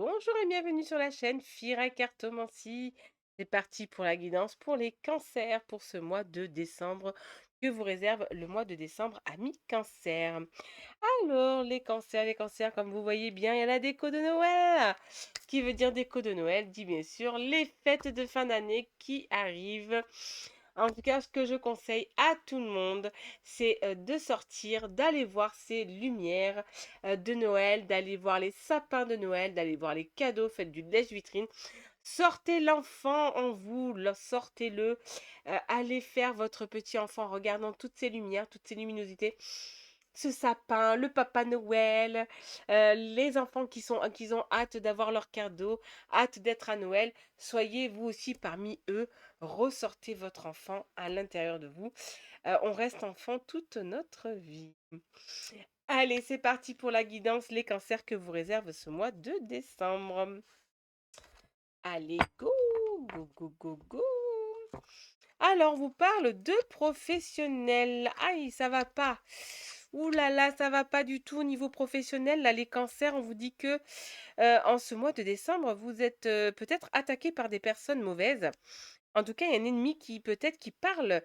Bonjour et bienvenue sur la chaîne Fira Cartomancie. C'est parti pour la guidance pour les cancers pour ce mois de décembre que vous réserve le mois de décembre amis cancer. Alors les cancers, comme vous voyez bien, il y a la déco de Noël. Qui veut dire déco de Noël dit bien sûr les fêtes de fin d'année qui arrivent. En tout cas, ce que je conseille à tout le monde, c'est de sortir, d'aller voir ces lumières de Noël, d'aller voir les sapins de Noël, d'aller voir les cadeaux, faites du lèche-vitrine. Sortez l'enfant en vous, sortez-le, allez faire votre petit enfant en regardant toutes ces lumières, toutes ces luminosités. Ce sapin, le papa Noël, les enfants qui ont hâte d'avoir leur cadeau, hâte d'être à Noël. Soyez vous aussi parmi eux. Ressortez votre enfant à l'intérieur de vous. On reste enfant toute notre vie. Allez, c'est parti pour la guidance, les cancers que vous réserve ce mois de décembre. Allez, go, go, go, go, go. Alors, on vous parle de professionnels. Aïe, ça va pas. Ouh là là, ça va pas du tout au niveau professionnel. Là, les cancers, on vous dit que en ce mois de décembre, vous êtes peut-être attaqué par des personnes mauvaises. En tout cas, il y a un ennemi qui peut-être qui parle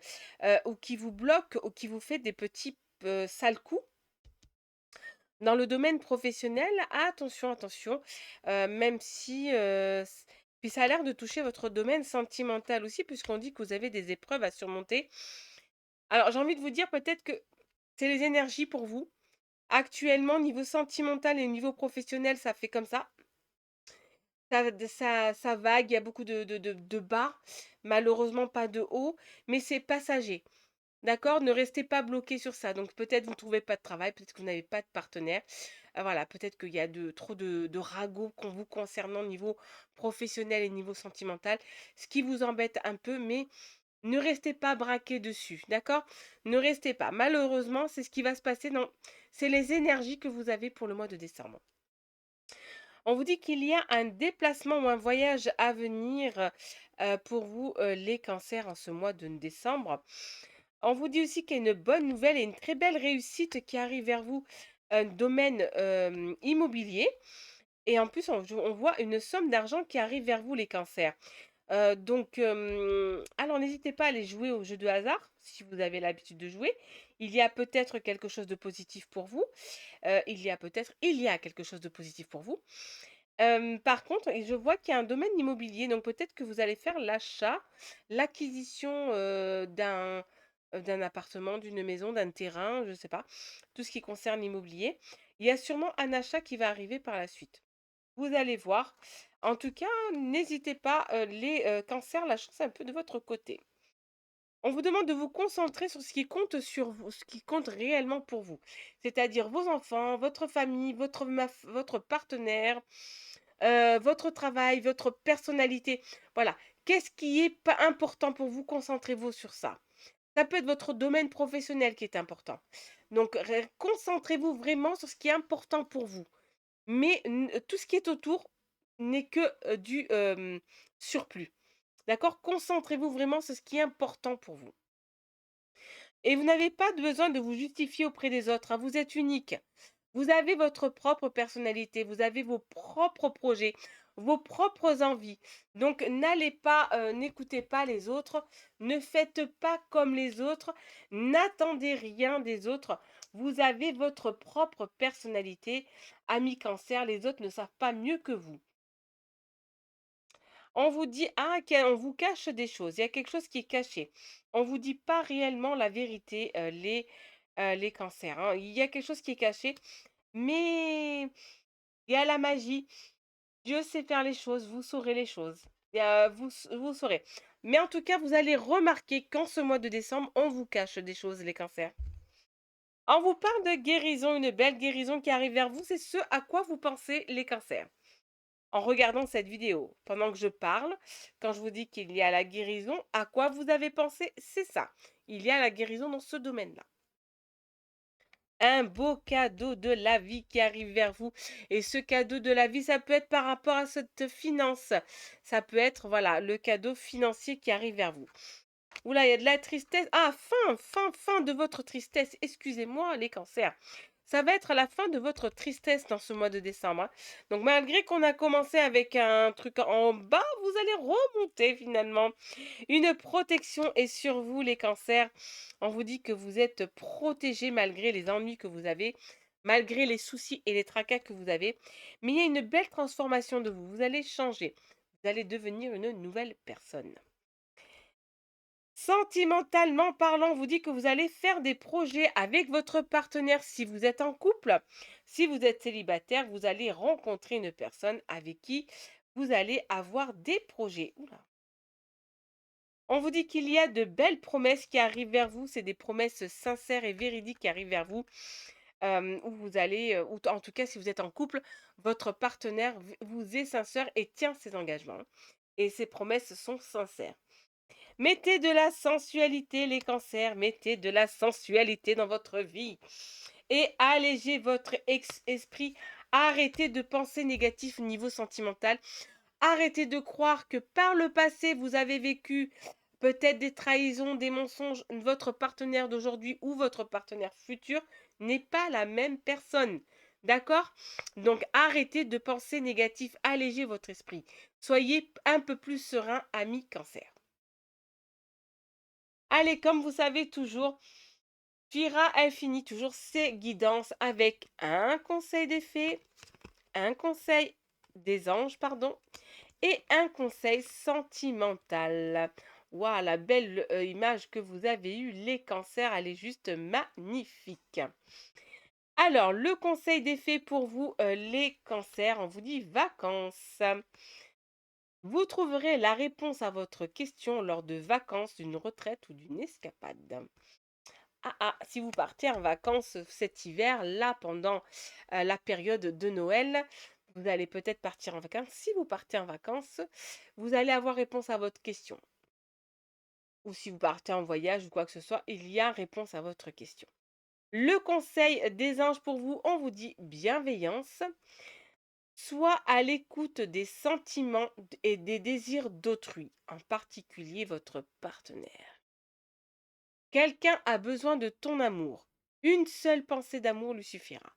ou qui vous bloque ou qui vous fait des petits sales coups. Dans le domaine professionnel, attention, attention, même si puis ça a l'air de toucher votre domaine sentimental aussi, puisqu'on dit que vous avez des épreuves à surmonter. Alors, j'ai envie de vous dire peut-être que c'est les énergies pour vous. Actuellement, niveau sentimental et niveau professionnel, ça fait comme ça. Ça vague, il y a beaucoup de bas, malheureusement pas de haut, mais c'est passager. D'accord? Ne restez pas bloqué sur ça. Donc peut-être vous ne trouvez pas de travail, peut-être que vous n'avez pas de partenaire. Voilà, peut-être qu'il y a trop de ragots vous concernant au niveau professionnel et niveau sentimental, ce qui vous embête un peu, mais ne restez pas braqué dessus, d'accord? Ne restez pas. Malheureusement, c'est ce qui va se passer c'est les énergies que vous avez pour le mois de décembre. On vous dit qu'il y a un déplacement ou un voyage à venir pour vous, les cancers, en ce mois de décembre. On vous dit aussi qu'il y a une bonne nouvelle et une très belle réussite qui arrive vers vous, un domaine immobilier. Et en plus, on voit une somme d'argent qui arrive vers vous, les cancers. Alors n'hésitez pas à aller jouer au jeu de hasard, si vous avez l'habitude de jouer. Il y a peut-être quelque chose de positif pour vous. Il y a quelque chose de positif pour vous. Par contre, et je vois qu'il y a un domaine immobilier, donc peut-être que vous allez faire l'achat, l'acquisition, d'un appartement, d'une maison, d'un terrain, je ne sais pas, tout ce qui concerne l'immobilier. Il y a sûrement un achat qui va arriver par la suite. Vous allez voir. En tout cas, n'hésitez pas, les, cancers, la chance est un peu de votre côté. On vous demande de vous concentrer sur ce qui compte sur vous, ce qui compte réellement pour vous. C'est-à-dire vos enfants, votre famille, votre partenaire, votre travail, votre personnalité. Voilà. Qu'est-ce qui est pas important pour vous? Concentrez-vous sur ça. Ça peut être votre domaine professionnel qui est important. Donc, concentrez-vous vraiment sur ce qui est important pour vous. Mais tout ce qui est autour n'est que du surplus. D'accord? Concentrez-vous vraiment sur ce qui est important pour vous. Et vous n'avez pas besoin de vous justifier auprès des autres, hein. Vous êtes unique. Vous avez votre propre personnalité, vous avez vos propres projets, vos propres envies. Donc n'allez pas, n'écoutez pas les autres, ne faites pas comme les autres, n'attendez rien des autres. Vous avez votre propre personnalité. Amis cancer, les autres ne savent pas mieux que vous. On vous dit on vous cache des choses, il y a quelque chose qui est caché. On vous dit pas réellement la vérité, les cancers, hein. Il y a quelque chose qui est caché, mais il y a la magie. Dieu sait faire les choses, vous saurez les choses. Vous saurez. Mais en tout cas, vous allez remarquer qu'en ce mois de décembre, on vous cache des choses, les cancers. On vous parle de guérison, une belle guérison qui arrive vers vous, c'est ce à quoi vous pensez, les cancers. En regardant cette vidéo, pendant que je parle, quand je vous dis qu'il y a la guérison, à quoi vous avez pensé? C'est ça. Il y a la guérison dans ce domaine-là. Un beau cadeau de la vie qui arrive vers vous. Et ce cadeau de la vie, ça peut être par rapport à cette finance. Ça peut être, voilà, le cadeau financier qui arrive vers vous. Oula, il y a de la tristesse. Ah, fin de votre tristesse. Excusez-moi, les cancers. ça va être la fin de votre tristesse dans ce mois de décembre, hein. Donc malgré qu'on a commencé avec un truc en bas, vous allez remonter finalement. Une protection est sur vous les cancers. On vous dit que vous êtes protégés malgré les ennuis que vous avez, malgré les soucis et les tracas que vous avez. Mais il y a une belle transformation de vous. Vous allez changer. Vous allez devenir une nouvelle personne. Sentimentalement parlant, on vous dit que vous allez faire des projets avec votre partenaire si vous êtes en couple. Si vous êtes célibataire, vous allez rencontrer une personne avec qui vous allez avoir des projets. Oula. On vous dit qu'il y a de belles promesses qui arrivent vers vous. C'est des promesses sincères et véridiques qui arrivent vers vous. Où vous allez, ou en tout cas si vous êtes en couple, votre partenaire vous est sincère et tient ses engagements. Et ses promesses sont sincères. Mettez de la sensualité, les cancers, mettez de la sensualité dans votre vie. Et allégez votre esprit. Arrêtez de penser négatif au niveau sentimental. Arrêtez de croire que par le passé, vous avez vécu peut-être des trahisons, des mensonges. Votre partenaire d'aujourd'hui ou votre partenaire futur n'est pas la même personne. D'accord? Donc arrêtez de penser négatif. Allégez votre esprit. Soyez un peu plus serein, ami cancer. Allez, comme vous savez toujours, Fira, elle finit toujours ses guidances avec un conseil des fées, un conseil des anges, pardon, et un conseil sentimental. Waouh, la belle image que vous avez eue, les cancers, elle est juste magnifique. Alors, le conseil des fées pour vous, les cancers, on vous dit vacances. Vous trouverez la réponse à votre question lors de vacances, d'une retraite ou d'une escapade. Ah ah, si vous partez en vacances cet hiver, là, pendant la période de Noël, vous allez peut-être partir en vacances. Si vous partez en vacances, vous allez avoir réponse à votre question. Ou si vous partez en voyage ou quoi que ce soit, il y a réponse à votre question. Le conseil des anges pour vous, on vous dit bienveillance. Sois à l'écoute des sentiments et des désirs d'autrui, en particulier votre partenaire. Quelqu'un a besoin de ton amour. Une seule pensée d'amour lui suffira.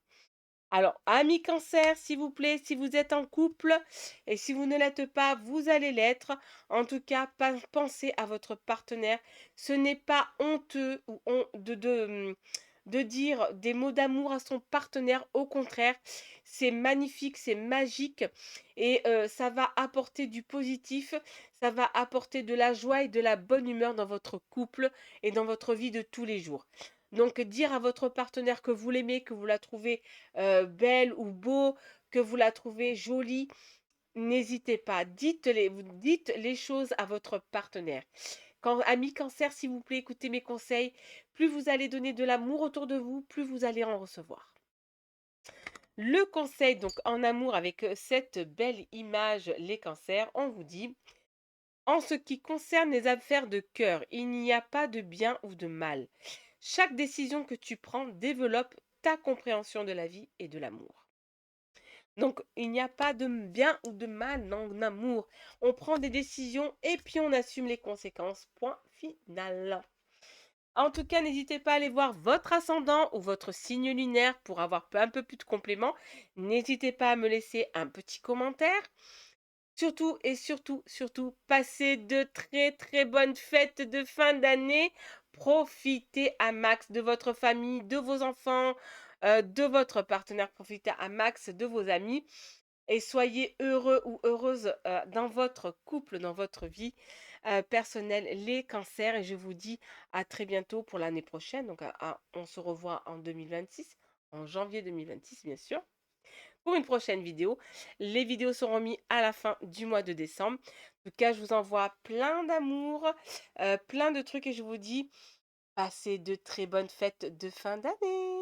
Alors, amis cancer, s'il vous plaît, si vous êtes en couple et si vous ne l'êtes pas, vous allez l'être. En tout cas, pensez à votre partenaire. Ce n'est pas honteux ou de dire des mots d'amour à son partenaire. Au contraire, c'est magnifique, c'est magique et ça va apporter du positif. Ça va apporter de la joie et de la bonne humeur dans votre couple et dans votre vie de tous les jours. Donc, dire à votre partenaire que vous l'aimez, que vous la trouvez belle ou beau, que vous la trouvez jolie, n'hésitez pas. Dites les choses à votre partenaire. Quand, ami cancer, s'il vous plaît, écoutez mes conseils. Plus vous allez donner de l'amour autour de vous, plus vous allez en recevoir. Le conseil, donc en amour avec cette belle image, les cancers, on vous dit, en ce qui concerne les affaires de cœur, il n'y a pas de bien ou de mal. Chaque décision que tu prends développe ta compréhension de la vie et de l'amour. Donc, il n'y a pas de bien ou de mal en amour. On prend des décisions et puis on assume les conséquences. Point final. En tout cas, n'hésitez pas à aller voir votre ascendant ou votre signe lunaire pour avoir un peu plus de compléments. N'hésitez pas à me laisser un petit commentaire. Surtout et surtout, surtout, passez de très très bonnes fêtes de fin d'année. Profitez à max de votre famille, de vos enfants, de votre partenaire. Profitez à max de vos amis et soyez heureux ou heureuse dans votre couple, dans votre vie personnelle, les cancers. Et je vous dis à très bientôt pour l'année prochaine. Donc, on se revoit en 2026, en janvier 2026, bien sûr pour une prochaine vidéo. Les vidéos seront mises à la fin du mois de décembre. En tout cas, je vous envoie plein d'amour, plein de trucs et je vous dis, passez de très bonnes fêtes de fin d'année.